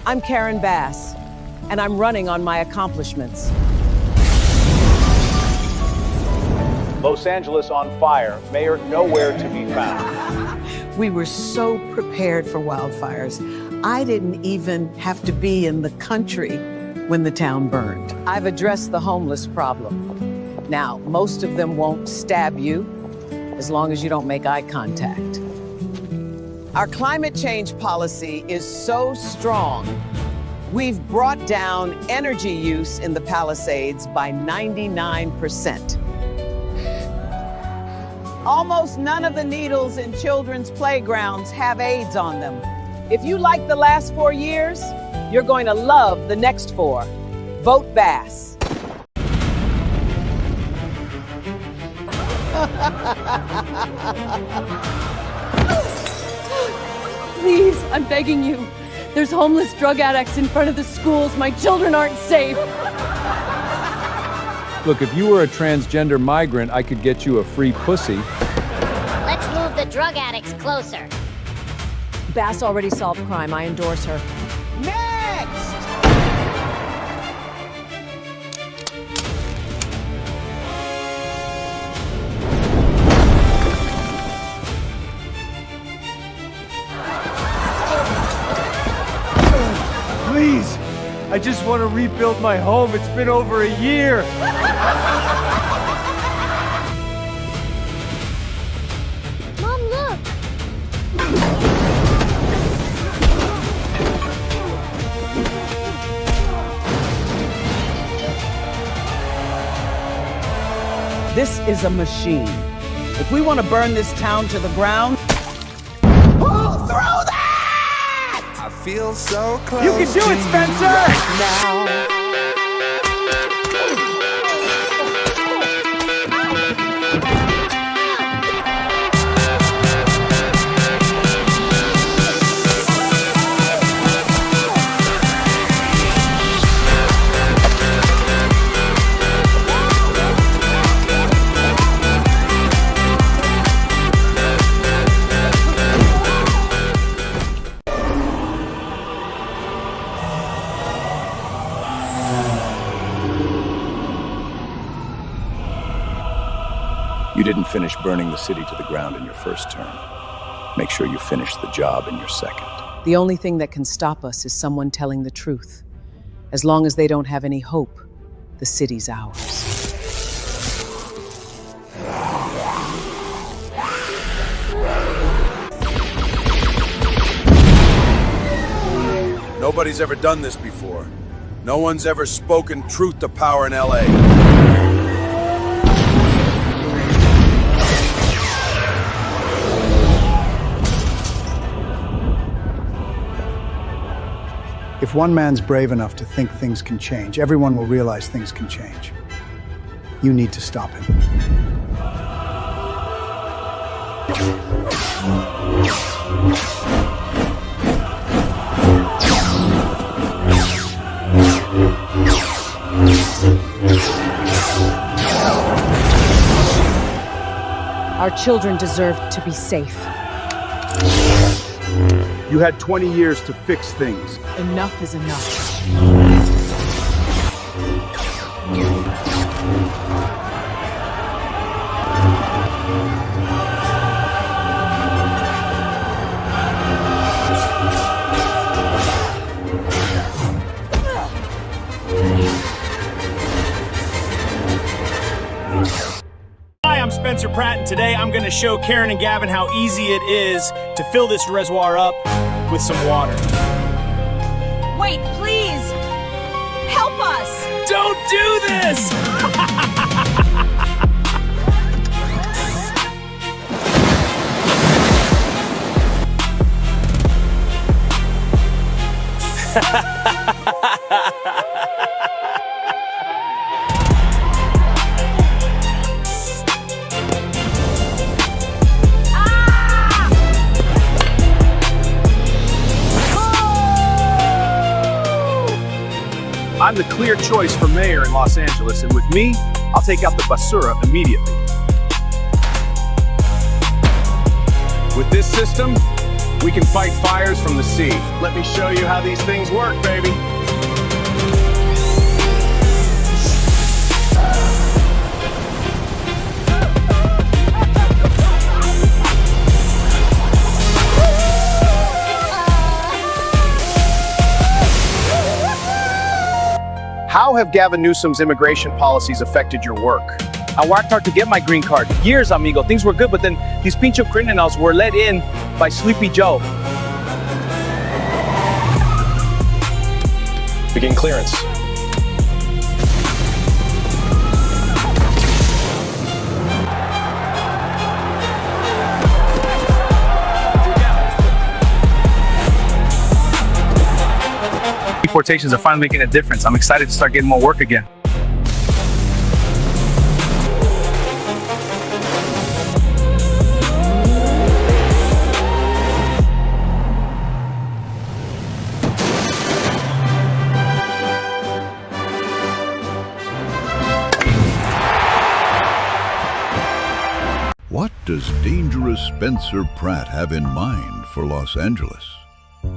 I'm Karen Bass, and I'm running on my accomplishments. Los Angeles on fire, mayor nowhere to be found. We were so prepared for wildfires. I didn't even have to be in the country when the town burned. I've addressed the homeless problem. Now, most of them won't stab you as long as you don't make eye contact. Our climate change policy is so strong, we've brought down energy use in the Palisades by 99%. Almost none of the needles in children's playgrounds have AIDS on them. If you like the last 4 years, you're going to love the next 4. Vote Bass. Please, I'm begging you. There's homeless drug addicts in front of the schools. My children aren't safe. Look, if you were a transgender migrant, I could get you a free pussy. Let's move the drug addicts closer. Bass already solved crime. I endorse her. Next! Please, I just want to rebuild my home. It's been over a year. Mom, look. This is a machine. If we want to burn this town to the ground, pull through that! I feel so close. You can do it, Spencer! Now. You didn't finish burning the city to the ground in your first term. Make sure you finish the job in your second. the only thing that can stop us is someone telling the truth. As long as they don't have any hope, the city's ours. Nobody's ever done this before. No one's ever spoken truth to power in LA. If one man's brave enough to think things can change, everyone will realize things can change. You need to stop him. Our children deserve to be safe. You had 20 years to fix things. Enough is enough. Hi, I'm Spencer Pratt, and today I'm going to show Karen and Gavin how easy it is to fill this reservoir up with some water. Wait, please! Help us! Don't do this! I'm the clear choice for mayor in Los Angeles, and with me, I'll take out the basura immediately. With this system, We can fight fires from the sea. Let me show you how these things work, baby. How have Gavin Newsom's immigration policies affected your work? I worked hard to get my green card. Years, amigo. Things were good, but then these pincho criminals were let in by Sleepy Joe. Begin clearance. Deportations are finally making a difference. I'm excited to start getting more work again. What does dangerous Spencer Pratt have in mind for Los Angeles?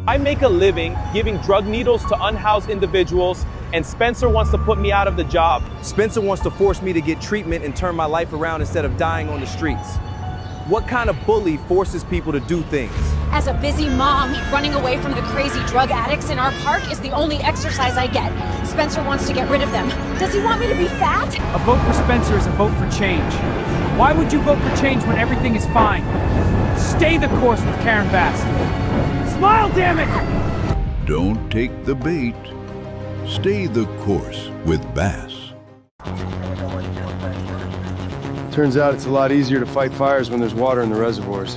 I make a living giving drug needles to unhoused individuals, and Spencer wants to put me out of the job. Spencer wants to force me to get treatment and turn my life around instead of dying on the streets. What kind of bully forces people to do things? As a busy mom, running away from the crazy drug addicts in our park is the only exercise I get. Spencer wants to get rid of them. Does he want me to be fat? A vote for Spencer is a vote for change. Why would you vote for change when everything is fine? Stay the course with Curran Bass. Smile, damn it! Don't take the bait. Stay the course with Bass. Turns out it's a lot easier to fight fires when there's water in the reservoirs.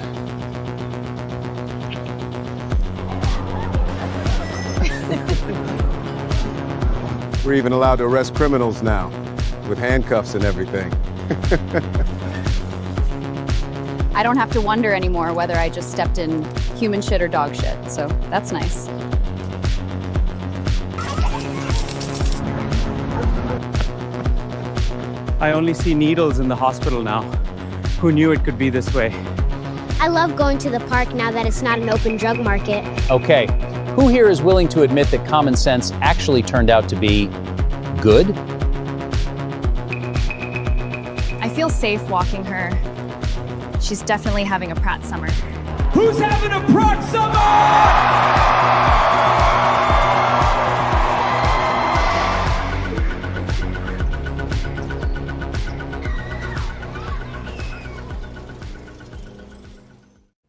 We're even allowed to arrest criminals now, with handcuffs and everything. I don't have to wonder anymore whether I just stepped in human shit or dog shit, so that's nice. I only see needles in the hospital now. Who knew it could be this way? I love going to the park now that it's not an open drug market. Okay, who here is willing to admit that common sense actually turned out to be good? I feel safe walking her. She's definitely having a Pratt summer. Who's having a Pratt summer?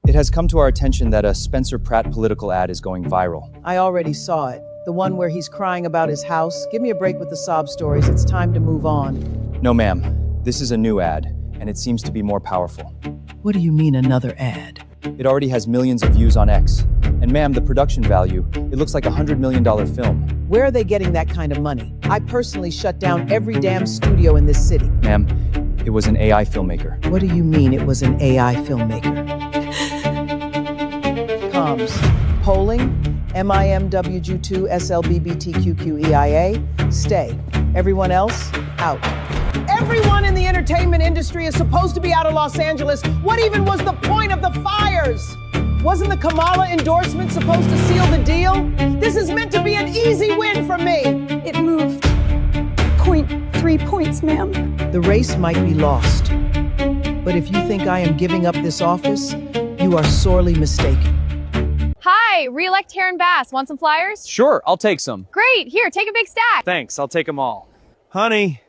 It has come to our attention that a Spencer Pratt political ad is going viral. I already saw it. The one where he's crying about his house. Give me a break with the sob stories. It's time to move on. No, ma'am. This is a new ad, and it seems to be more powerful. What do you mean, another ad? It already has millions of views on X. And ma'am, the production value, it looks like a $100 million film. Where are they getting that kind of money? I personally shut down every damn studio in this city. Ma'am, it was an AI filmmaker. What do you mean it was an AI filmmaker? Comms. Polling. MIMWG2 SLBBTQQEIA. Stay. Everyone else, out. Everyone in the entertainment industry is supposed to be out of Los Angeles. What even was the point of the fires? Wasn't the Kamala endorsement supposed to seal the deal? This is meant to be an easy win for me. It moved 0.3 points, ma'am. The race might be lost. But if you think I am giving up this office, you are sorely mistaken. Hi, re-elect Curran Bass. Want some flyers? Sure, I'll take some. Great, here, take a big stack. Thanks, I'll take them all. Honey,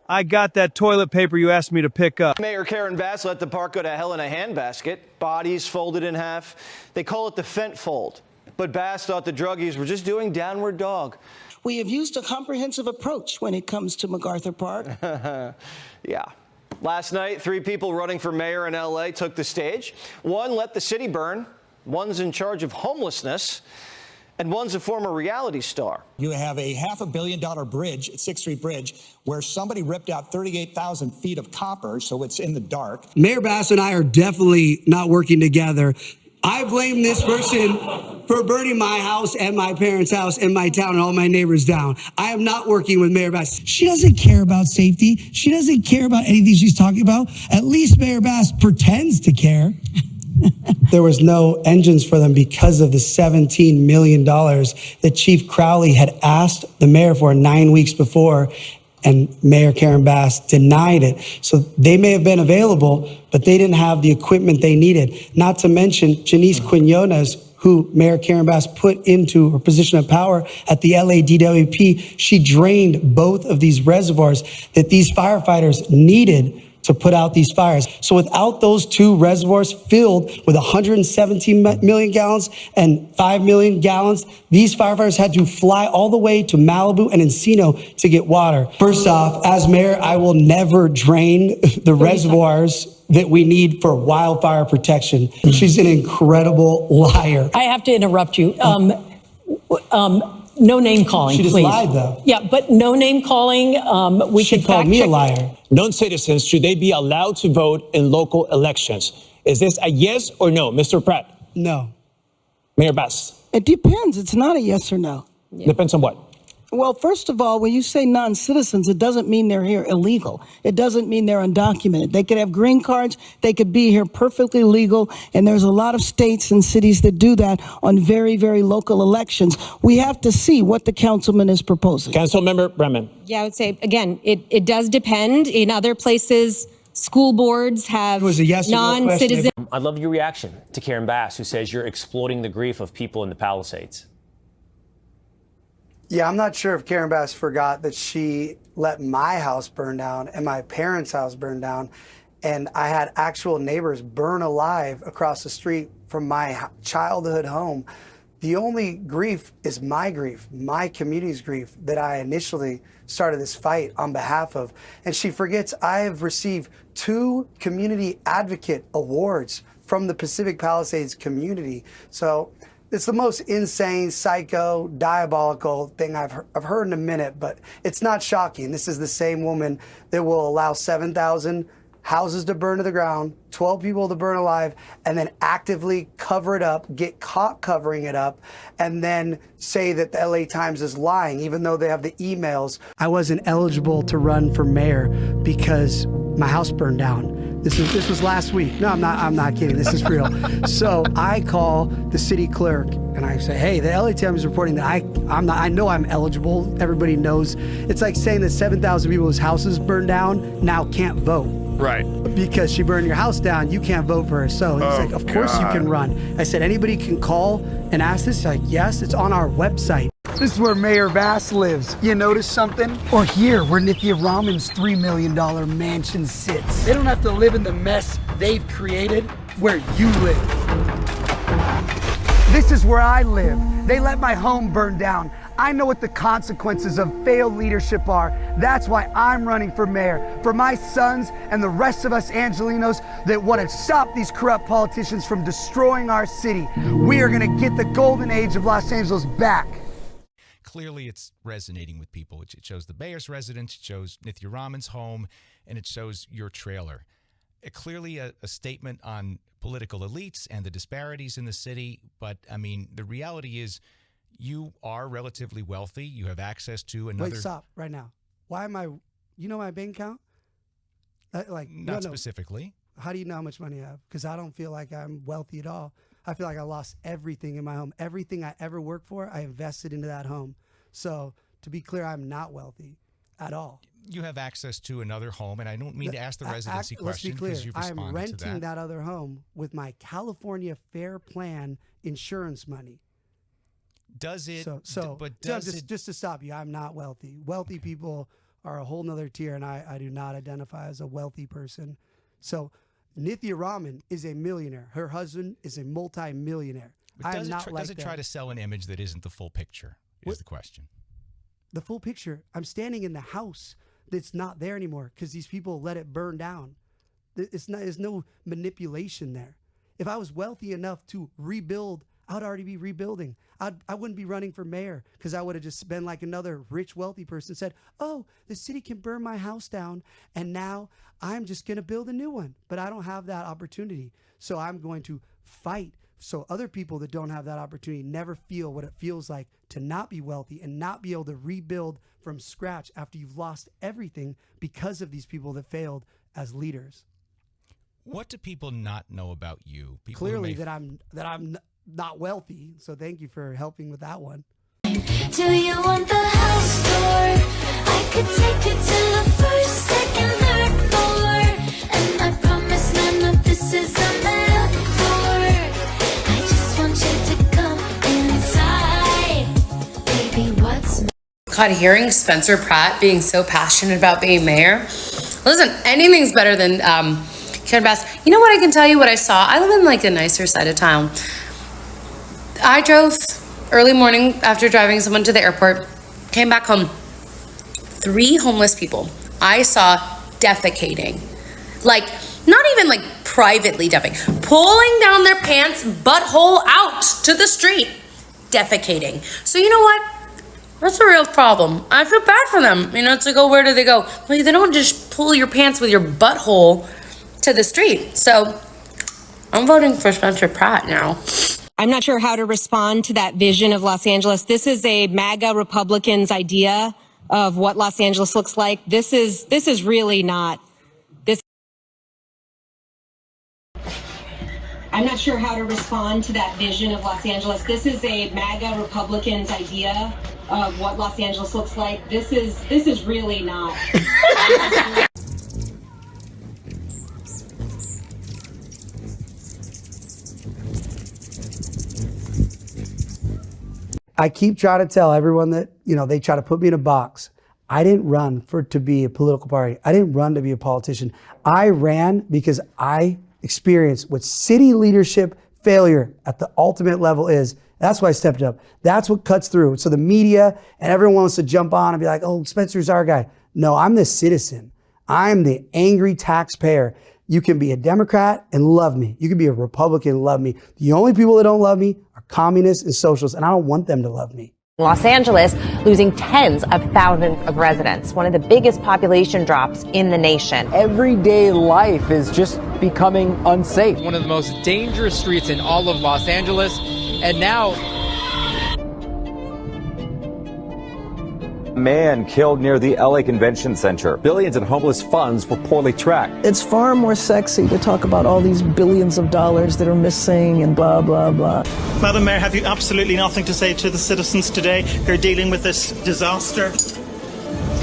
I got that toilet paper you asked me to pick up. Mayor Curran Bass let the park go to hell in a handbasket. Bodies folded in half. They call it the fent fold. But Bass thought the druggies were just doing downward dog. We have used a comprehensive approach when it comes to MacArthur Park. Yeah. Last night, 3 people running for mayor in LA took the stage. One let the city burn. One's in charge of homelessness, and one's a former reality star. You have a $500 million bridge, 6th Street Bridge, where somebody ripped out 38,000 feet of copper, so it's in the dark. Mayor Bass and I are definitely not working together. I blame this person for burning my house and my parents' house and my town and all my neighbors down. I am not working with Mayor Bass. She doesn't care about safety. She doesn't care about anything she's talking about. At least Mayor Bass pretends to care. There was no engines for them because of the $17 million that Chief Crowley had asked the mayor for 9 weeks before, and Mayor Karen Bass denied it. So they may have been available, but they didn't have the equipment they needed. Not to mention Janice Quinones, who Mayor Karen Bass put into her position of power at the LADWP. She drained both of these reservoirs that these firefighters needed to put out these fires. So without those two reservoirs filled with 117 million gallons and 5 million gallons, these firefighters had to fly all the way to Malibu and Encino to get water. First off, as mayor, I will never drain the reservoirs that we need for wildfire protection. She's an incredible liar. I have to interrupt you. No name calling, She just please. lied, though. Yeah, but no name calling. She called me a liar. Non-citizens, should they be allowed to vote in local elections? Is this a yes or no, Mr. Pratt? No. Mayor Bass? It depends. It's not a yes or no. Depends on what? Well, first of all, when you say non-citizens, it doesn't mean they're here illegal. It doesn't mean they're undocumented. They could have green cards. They could be here perfectly legal. And there's a lot of states and cities that do that on very, very local elections. We have to see what the councilman is proposing. Councilmember Bremen. Yeah, I would say, again, it does depend. In other places, school boards have non-citizen. I'd love your reaction to Karen Bass, who says you're exploiting the grief of people in the Palisades. Yeah, I'm not sure if Karen Bass forgot that she let my house burn down and my parents' house burn down. And I had actual neighbors burn alive across the street from my childhood home. The only grief is my grief, my community's grief, that I initially started this fight on behalf of. And she forgets I have received 2 community advocate awards from the Pacific Palisades community. So it's the most insane, psycho, diabolical thing I've heard in a minute, but it's not shocking. This is the same woman that will allow 7,000 houses to burn to the ground, 12 people to burn alive, and then actively cover it up, get caught covering it up, and then say that the LA Times is lying, even though they have the emails. I wasn't eligible to run for mayor because my house burned down. This was last week. No, I'm not kidding. This is real. So I call the city clerk and I say, hey, the LA Times is reporting that I know I'm eligible. Everybody knows. It's like saying that 7,000 people whose houses burned down now can't vote. Right. Because she burned your house down, you can't vote for her. So he's like, of course you can run. I said, anybody can call and ask this? He's like, yes, it's on our website. This is where Mayor Bass lives. You notice something? Or here, where Nithya Raman's $3 million mansion sits. They don't have to live in the mess they've created where you live. This is where I live. They let my home burn down. I know what the consequences of failed leadership are. That's why I'm running for mayor. For my sons and the rest of us Angelinos that want to stop these corrupt politicians from destroying our city. We are going to get the golden age of Los Angeles back. Clearly, it's resonating with people. It shows the Bayers residence, it shows Nithya Raman's home, and it shows your trailer. Clearly a statement on political elites and the disparities in the city. But, I mean, the reality is you are relatively wealthy. You have access to another... Wait, stop right now. Why am I... You know my bank account? Not specifically. How do you know how much money I have? Because I don't feel like I'm wealthy at all. I feel like I lost everything in my home. Everything I ever worked for, I invested into that home. So to be clear, I'm not wealthy at all. You have access to another home, and I don't mean to ask the residency question because you've responded I'm renting to that other home with my California Fair Plan insurance money. Does it? Just to stop you, I'm not wealthy. Wealthy people are a whole nother tier, and I do not identify as a wealthy person. So Nithya Raman is a millionaire. Her husband is a multi-millionaire. Does it try to sell an image that isn't the full picture is the question. The full picture, I'm standing in the house that's not there anymore because these people let it burn down. There's no manipulation there. If I was wealthy enough to rebuild, I'd already be rebuilding. I wouldn't be running for mayor because I would have just been like another rich, wealthy person and said, oh, the city can burn my house down and now I'm just going to build a new one. But I don't have that opportunity. So I'm going to fight so other people that don't have that opportunity never feel what it feels like to not be wealthy and not be able to rebuild from scratch after you've lost everything because of these people that failed as leaders. What do people not know about you? People Clearly that I'm not wealthy. So thank you for helping with that one. Do you want the house tour? I could take you to the first, second, third floor. And I promise none of this is a metaphor. I just want you to come inside. Baby, what's God, hearing Spencer Pratt being so passionate about being mayor. Listen, anything's better than Karen Bass. You know what I can tell you what I saw? I live in like a nicer side of town. I drove early morning after driving someone to the airport, came back home. 3 homeless people I saw defecating. Like, not even like privately defecating, pulling down their pants, butthole out to the street, defecating. So you know what? That's a real problem. I feel bad for them. You know, it's like, oh, where do they go? Well, they don't just pull your pants with your butthole to the street. So I'm voting for Spencer Pratt now. I'm not sure how to respond to that vision of Los Angeles. This is a MAGA Republicans' idea of what Los Angeles looks like. This is really not this. I'm not sure how to respond to that vision of Los Angeles. This is a MAGA Republicans' idea of what Los Angeles looks like. This is really not. I keep trying to tell everyone that, they try to put me in a box. I didn't run to be a political party. I didn't run to be a politician. I ran because I experienced what city leadership failure at the ultimate level is. That's why I stepped up. That's what cuts through. So the media and everyone wants to jump on and be like, oh, Spencer's our guy. No, I'm the citizen. I'm the angry taxpayer. You can be a Democrat and love me. You can be a Republican and love me. The only people that don't love me are communists and socialists, and I don't want them to love me. Los Angeles losing tens of thousands of residents, one of the biggest population drops in the nation. Everyday life is just becoming unsafe. One of the most dangerous streets in all of Los Angeles, and now man killed near the LA Convention Center. Billions in homeless funds were poorly tracked. It's far more sexy to talk about all these billions of dollars that are missing and blah, blah, blah. Madam Mayor, have you absolutely nothing to say to the citizens today who are dealing with this disaster?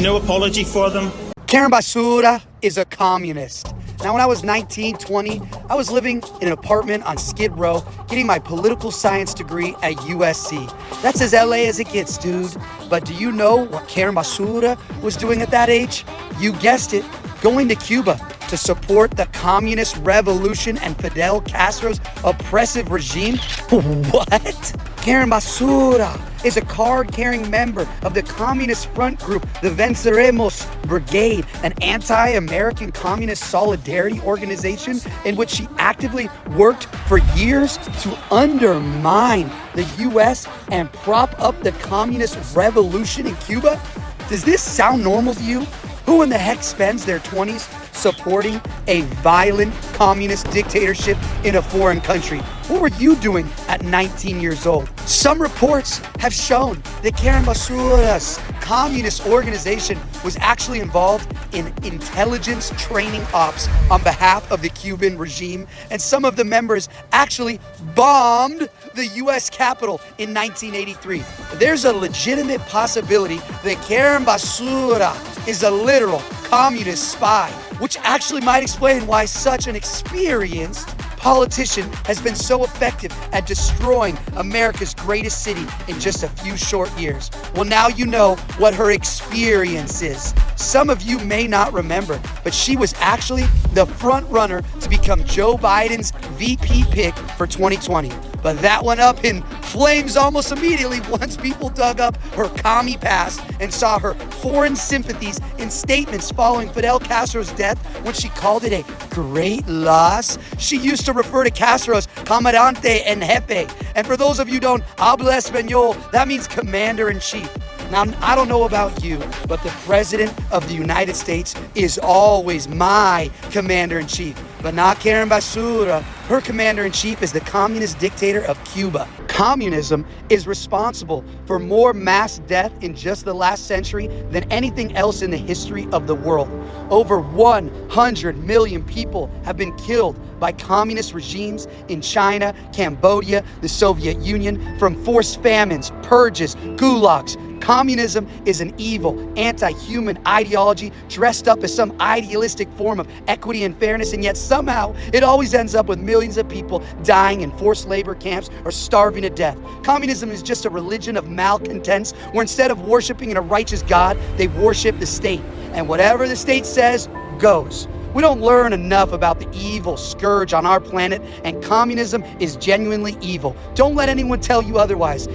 No apology for them? Curran Basura is a communist. Now, when I was 19, 20, I was living in an apartment on Skid Row, getting my political science degree at USC. That's as LA as it gets, dude. But do you know what Curran Basura was doing at that age? You guessed it, going to Cuba to support the communist revolution and Fidel Castro's oppressive regime? What? Curran Basura is a card-carrying member of the Communist Front Group, the Venceremos Brigade, an anti-American communist solidarity organization in which she actively worked for years to undermine the U.S. and prop up the communist revolution in Cuba? Does this sound normal to you? Who in the heck spends their 20s supporting a violent communist dictatorship in a foreign country? What were you doing at 19 years old? Some reports have shown that Curran Basura's communist organization was actually involved in intelligence training ops on behalf of the Cuban regime, and some of the members actually bombed the U.S. Capitol in 1983. There's a legitimate possibility that Curran Basura is a literal communist spy, which actually might explain why such an experienced politician has been so effective at destroying America's greatest city in just a few short years. Well, now you know what her experience is. Some of you may not remember, but she was actually the front runner to become Joe Biden's VP pick for 2020. But that went up in flames almost immediately once people dug up her commie past and saw her foreign sympathies in statements following Fidel Castro's death when she called it a great loss. She used to refer to Castro as Comandante en Jefe. And for those of you who don't habla español, that means commander-in-chief. Now, I don't know about you, but the President of the United States is always my commander-in-chief, but not Curran Basura. Her commander-in-chief is the communist dictator of Cuba. Communism is responsible for more mass death in just the last century than anything else in the history of the world. Over 100 million people have been killed by communist regimes in China, Cambodia, the Soviet Union, from forced famines, purges, gulags. Communism is an evil, anti-human ideology dressed up as some idealistic form of equity and fairness, and yet somehow it always ends up with millions of people dying in forced labor camps or starving to death. Communism is just a religion of malcontents where instead of worshiping a righteous God, they worship the state. And whatever the state says, goes. We don't learn enough about the evil scourge on our planet, and communism is genuinely evil. Don't let anyone tell you otherwise.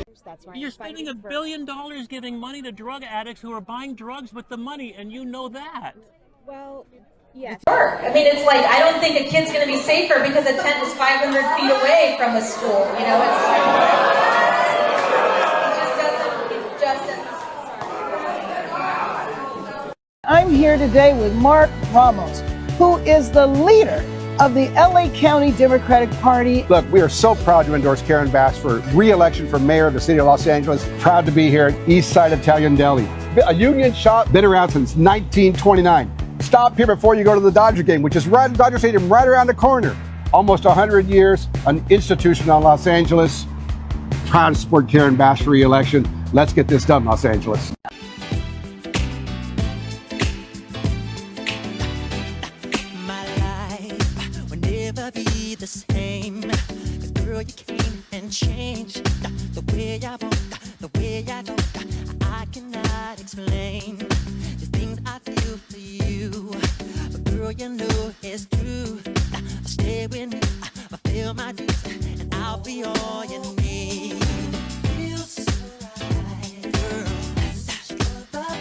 You're spending $1 billion giving money to drug addicts who are buying drugs with the money, and you know that. Well, yeah. I mean, it's like, I don't think a kid's going to be safer because a tent is 500 feet away from a school. You know, it just doesn't. I'm here today with Mark Ramos, who is the leader of the LA County Democratic Party. Look, we are so proud to endorse Curran Bass for re-election for mayor of the city of Los Angeles. Proud to be here at East Side Italian Deli. A union shop, been around since 1929. Stop here before you go to the Dodger game, which is right at Dodger Stadium, right around the corner. Almost 100 years, an institution on Los Angeles. Proud to support Curran Bass for re-election. Let's get this done, Los Angeles. Be the same, 'cause girl, you came and changed the way I want, the way I don't. I cannot explain the things I feel for you, but girl, you know it's true. Stay with me, fulfill my dues, and I'll be all you need. Feels so right, girl. That's the bird.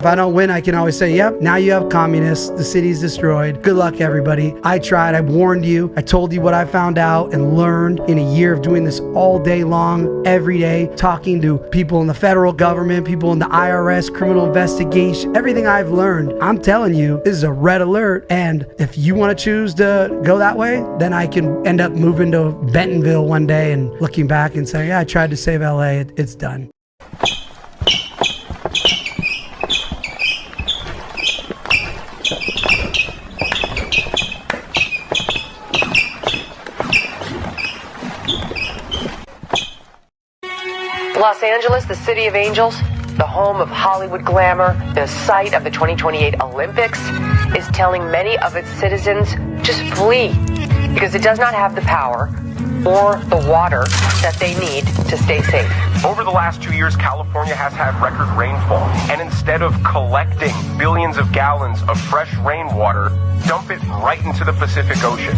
If I don't win, I can always say, yep, now you have communists, the city's destroyed. Good luck, everybody. I tried, I warned you, I told you what I found out and learned in a year of doing this all day long, every day, talking to people in the federal government, people in the IRS, criminal investigation, everything I've learned. I'm telling you, this is a red alert, and if you want to choose to go that way, then I can end up moving to Bentonville one day and looking back and saying, yeah, I tried to save LA, it's done. Los Angeles, the city of angels, the home of Hollywood glamour, the site of the 2028 Olympics, is telling many of its citizens just flee because it does not have the power or the water that they need to stay safe. Over the last 2 years, California has had record rainfall, and instead of collecting billions of gallons of fresh rainwater, dump it right into the Pacific Ocean.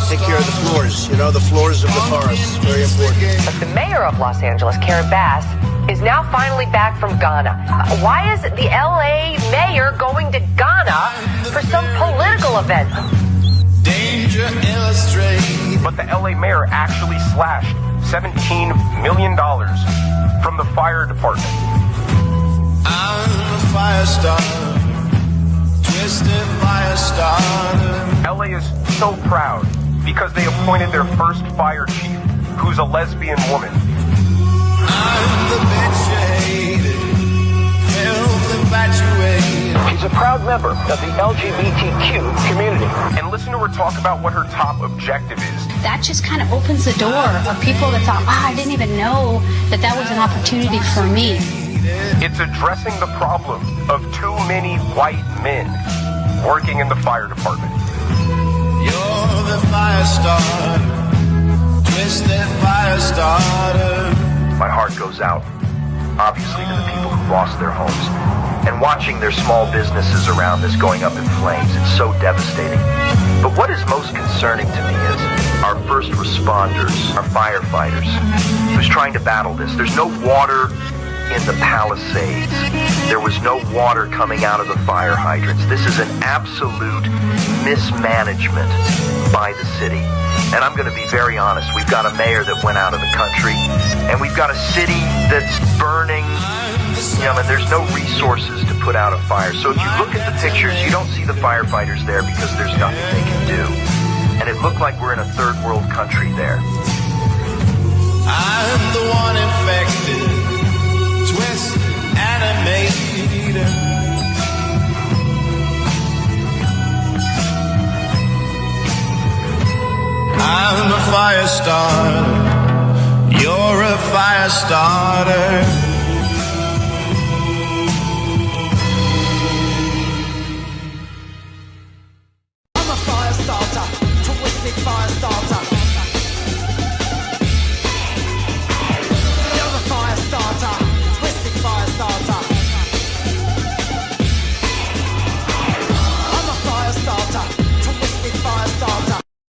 Take care of the floors, you know, the floors of the forest. Very important. But the mayor of Los Angeles, Curran Bass, is now finally back from Ghana. Why is the LA mayor going to Ghana for some political event? Danger illustrated. But the LA mayor actually slashed $17 million from the fire department. I'm a fire starter, twisted fire starter. LA is so proud because they appointed their first fire chief, who's a lesbian woman. I'm the bitch you hated, health infatuated. She's a proud member of the LGBTQ community. And listen to her talk about what her top objective is. That just kind of opens the door of people that thought, wow, I didn't even know that that was an opportunity for me. It's addressing the problem of too many white men working in the fire department. You're the fire starter, twisted fire starter. My heart goes out, obviously, to the people who lost their homes. And watching their small businesses around this going up in flames, it's so devastating. But what is most concerning to me is our first responders, our firefighters, who's trying to battle this. There's no water in the Palisades. There was no water coming out of the fire hydrants. This is an absolute mismanagement by the city. And I'm going to be very honest. We've got a mayor that went out of the country, and we've got a city that's burning, and there's no resources to put out a fire. So if you look at the pictures, you don't see the firefighters there because there's nothing they can do. And it looked like we're in a third world country there. I'm the one infected, twist, animated. I'm a fire starter, you're a fire starter.